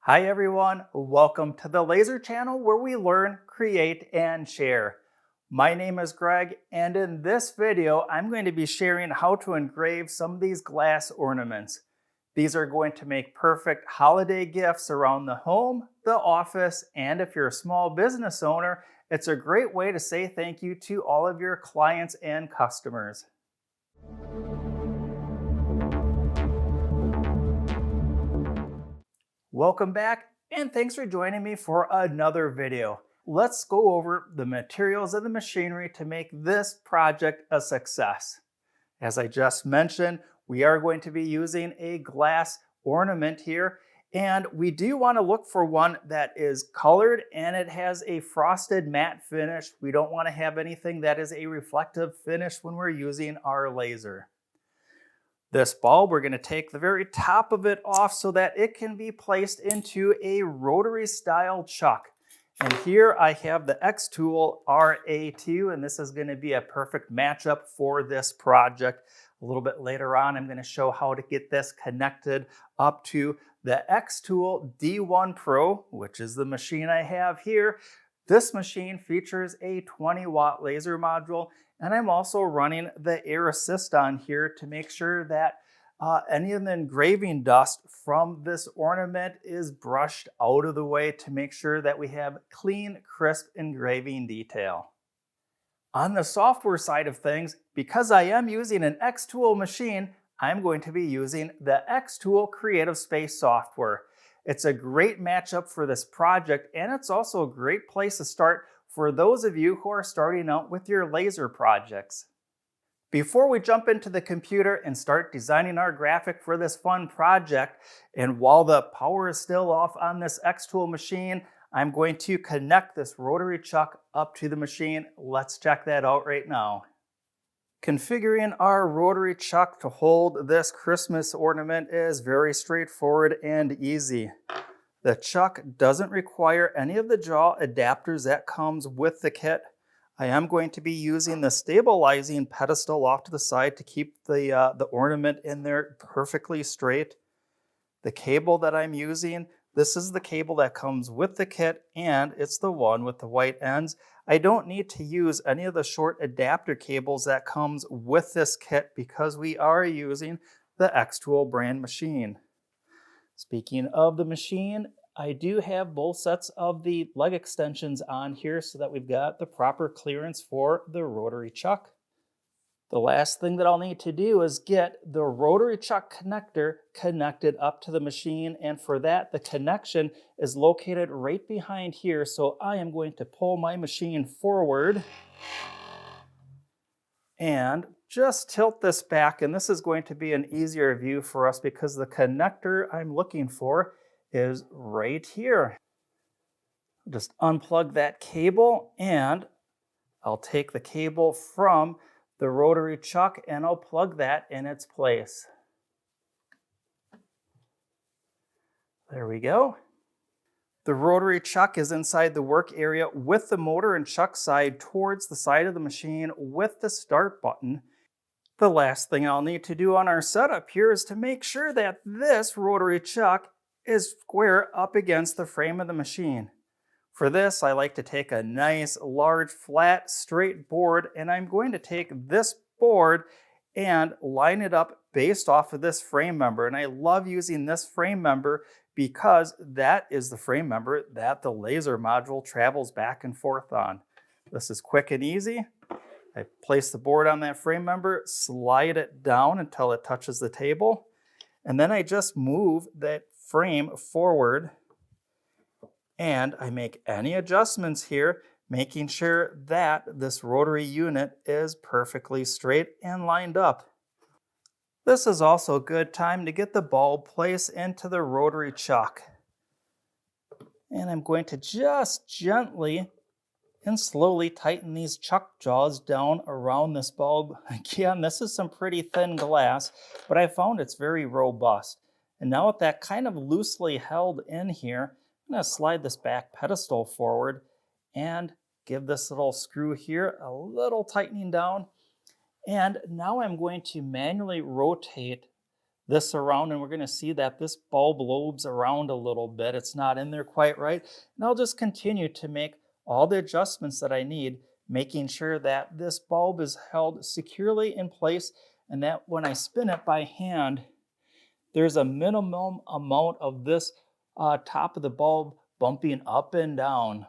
Hi everyone, welcome to the Laser channel where we learn, create, and share. My name is Greg, and in this video I'm going to be sharing how to engrave some of these glass ornaments. These are going to make perfect holiday gifts around the home, the office, and if you're a small business owner, it's a great way to say thank you to all of your clients and customers. Welcome back, and thanks for joining me for another video. Let's go over the materials and the machinery to make this project a success. As I just mentioned, we are going to be using a glass ornament here, and we do want to look for one that is colored and it has a frosted matte finish. We don't want to have anything that is a reflective finish when we're using our laser. This bulb, we're going to take the very top of it off so that it can be placed into a rotary style chuck. And here I have the Xtool RA2, and this is going to be a perfect matchup for this project. A little bit later on, I'm going to show how to get this connected up to the Xtool D1 Pro, which is the machine I have here. This machine features a 20-watt laser module, and I'm also running the air assist on here to make sure that any of the engraving dust from this ornament is brushed out of the way to make sure that we have clean, crisp engraving detail. On the software side of things, because I am using an Xtool machine, I'm going to be using the Xtool Creative Space software. It's a great matchup for this project, and it's also a great place to start for those of you who are starting out with your laser projects. Before we jump into the computer and start designing our graphic for this fun project, and while the power is still off on this Xtool machine, I'm going to connect this rotary chuck up to the machine. Let's check that out right now. Configuring our rotary chuck to hold this Christmas ornament is very straightforward and easy. The chuck doesn't require any of the jaw adapters that comes with the kit. I am going to be using the stabilizing pedestal off to the side to keep the ornament in there perfectly straight. The cable that I'm using, this is the cable that comes with the kit, and it's the one with the white ends. I don't need to use any of the short adapter cables that comes with this kit because we are using the Xtool brand machine. Speaking of the machine, I do have both sets of the leg extensions on here so that we've got the proper clearance for the rotary chuck. The last thing that I'll need to do is get the rotary chuck connector connected up to the machine, and for that the connection is located right behind here. So I am going to pull my machine forward and just tilt this back, and this is going to be an easier view for us because the connector I'm looking for is right here. Just unplug that cable, and I'll take the cable from the rotary chuck and I'll plug that in its place. There we go. The rotary chuck is inside the work area with the motor and chuck side towards the side of the machine with the start button. The last thing I'll need to do on our setup here is to make sure that this rotary chuck is square up against the frame of the machine. For this, I like to take a nice, large, flat, straight board, and I'm going to take this board and line it up based off of this frame member. And I love using this frame member because that is the frame member that the laser module travels back and forth on. This is quick and easy. I place the board on that frame member, slide it down until it touches the table, and then I just move that frame forward, and I make any adjustments here, making sure that this rotary unit is perfectly straight and lined up. This is also a good time to get the bulb placed into the rotary chuck. And I'm going to just gently and slowly tighten these chuck jaws down around this bulb. Again, this is some pretty thin glass, but I found it's very robust. And now with that kind of loosely held in here, I'm going to slide this back pedestal forward and give this little screw here a little tightening down. And now I'm going to manually rotate this around, and we're going to see that this bulb lobes around a little bit. It's not in there quite right. And I'll just continue to make all the adjustments that I need, making sure that this bulb is held securely in place and that when I spin it by hand, there's a minimum amount of this top of the bulb bumping up and down.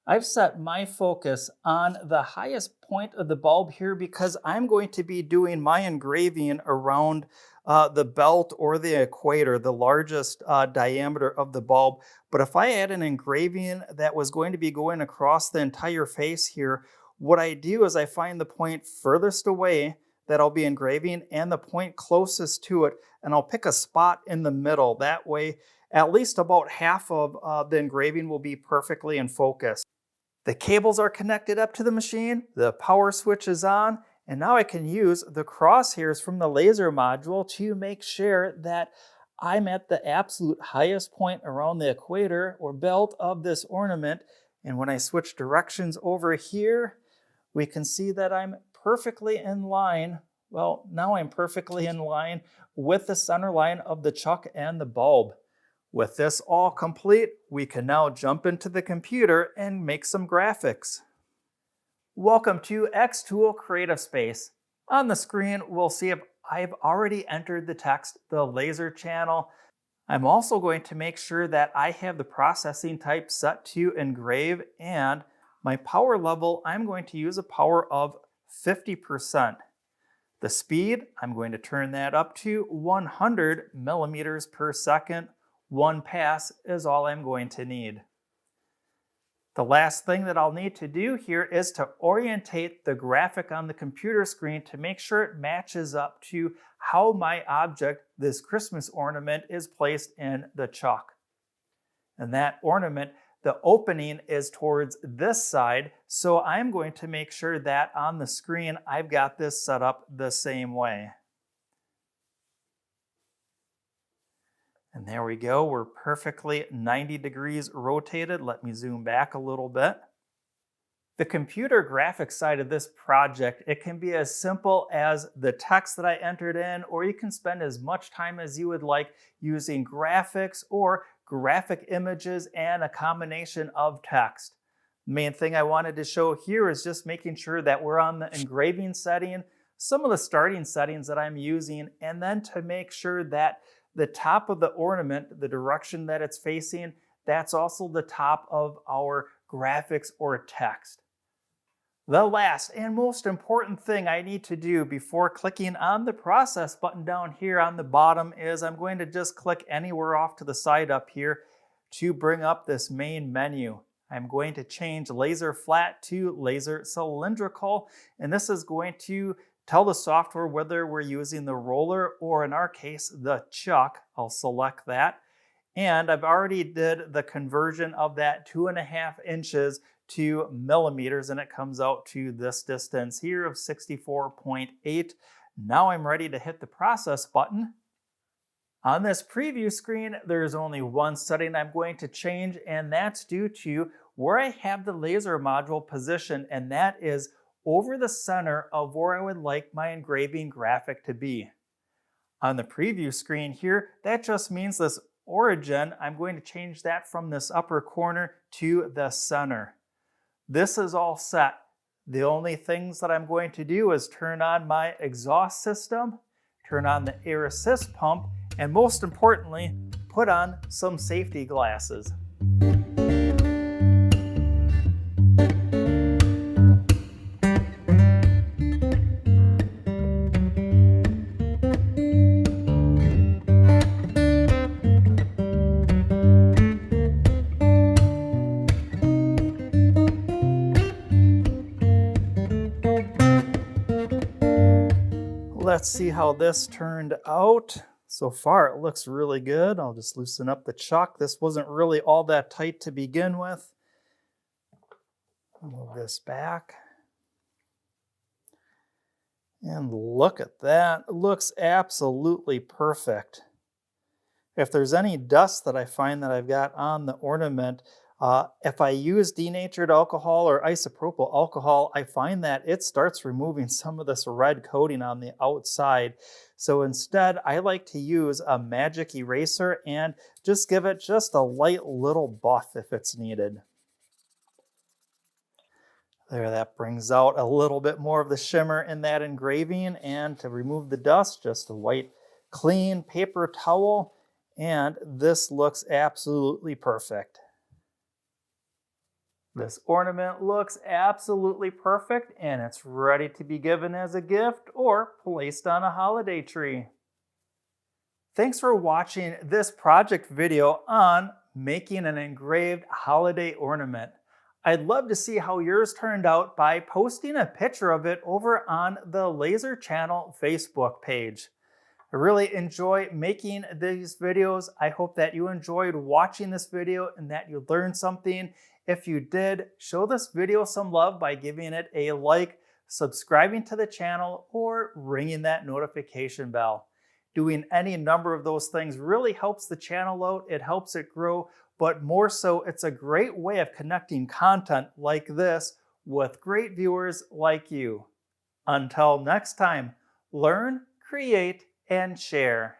I've set my focus on the highest point of the bulb here because I'm going to be doing my engraving around the belt or the equator, the largest diameter of the bulb. But if I had an engraving that was going to be going across the entire face here, what I do is I find the point furthest away that I'll be engraving and the point closest to it, and I'll pick a spot in the middle. That way, at least about half of the engraving will be perfectly in focus. The cables are connected up to the machine, the power switch is on, and now I can use the crosshairs from the laser module to make sure that I'm at the absolute highest point around the equator or belt of this ornament. And when I switch directions over here, we can see that I'm perfectly in line. Well, now I'm perfectly in line with the center line of the chuck and the bulb. With this all complete, we can now jump into the computer and make some graphics. Welcome to Xtool Creative Space. On the screen, we'll see if I've already entered the text, the laser channel. I'm also going to make sure that I have the processing type set to engrave, and my power level, I'm going to use a power of 50%. The speed, I'm going to turn that up to 100 millimeters per second. One pass is all I'm going to need. The last thing that I'll need to do here is to orientate the graphic on the computer screen to make sure it matches up to how my object, this Christmas ornament, is placed in the chuck. And that ornament, the opening is towards this side, so I'm going to make sure that on the screen I've got this set up the same way. And there we go, we're perfectly 90 degrees rotated. Let me zoom back a little bit. The computer graphics side of this project, it can be as simple as the text that I entered in, or you can spend as much time as you would like using graphics or graphic images and a combination of text. The main thing I wanted to show here is just making sure that we're on the engraving setting, some of the starting settings that I'm using, and then to make sure that the top of the ornament, the direction that it's facing, that's also the top of our graphics or text. The last and most important thing I need to do before clicking on the process button down here on the bottom is I'm going to just click anywhere off to the side up here to bring up this main menu. I'm going to change laser flat to laser cylindrical, and this is going to tell the software whether we're using the roller or, in our case, the chuck. I'll select that. And I've already did the conversion of that 2.5 inches to millimeters, and it comes out to this distance here of 64.8. Now I'm ready to hit the process button. On this preview screen, there's only one setting I'm going to change, and that's due to where I have the laser module positioned, and that is over the center of where I would like my engraving graphic to be. On the preview screen here, that just means this origin, I'm going to change that from this upper corner to the center. This is all set. The only things that I'm going to do is turn on my exhaust system, turn on the air assist pump, and most importantly, put on some safety glasses. Let's see how this turned out. So far, it looks really good. I'll just loosen up the chuck. This wasn't really all that tight to begin with. Move this back. And look at that. It looks absolutely perfect. If there's any dust that I find that I've got on the ornament, If I use denatured alcohol or isopropyl alcohol, I find that it starts removing some of this red coating on the outside. So instead, I like to use a magic eraser and just give it just a light little buff if it's needed. There, that brings out a little bit more of the shimmer in that engraving. And to remove the dust, just a white, clean paper towel. And this looks absolutely perfect. This ornament looks absolutely perfect and it's ready to be given as a gift or placed on a holiday tree. Thanks for watching this project video on making an engraved holiday ornament. I'd love to see how yours turned out by posting a picture of it over on the Laser Channel Facebook page. I really enjoy making these videos. I hope that you enjoyed watching this video and that you learned something. If you did, show this video some love by giving it a like, subscribing to the channel, or ringing that notification bell. Doing any number of those things really helps the channel out. It helps it grow, but more so, it's a great way of connecting content like this with great viewers like you. Until next time, learn, create, and share.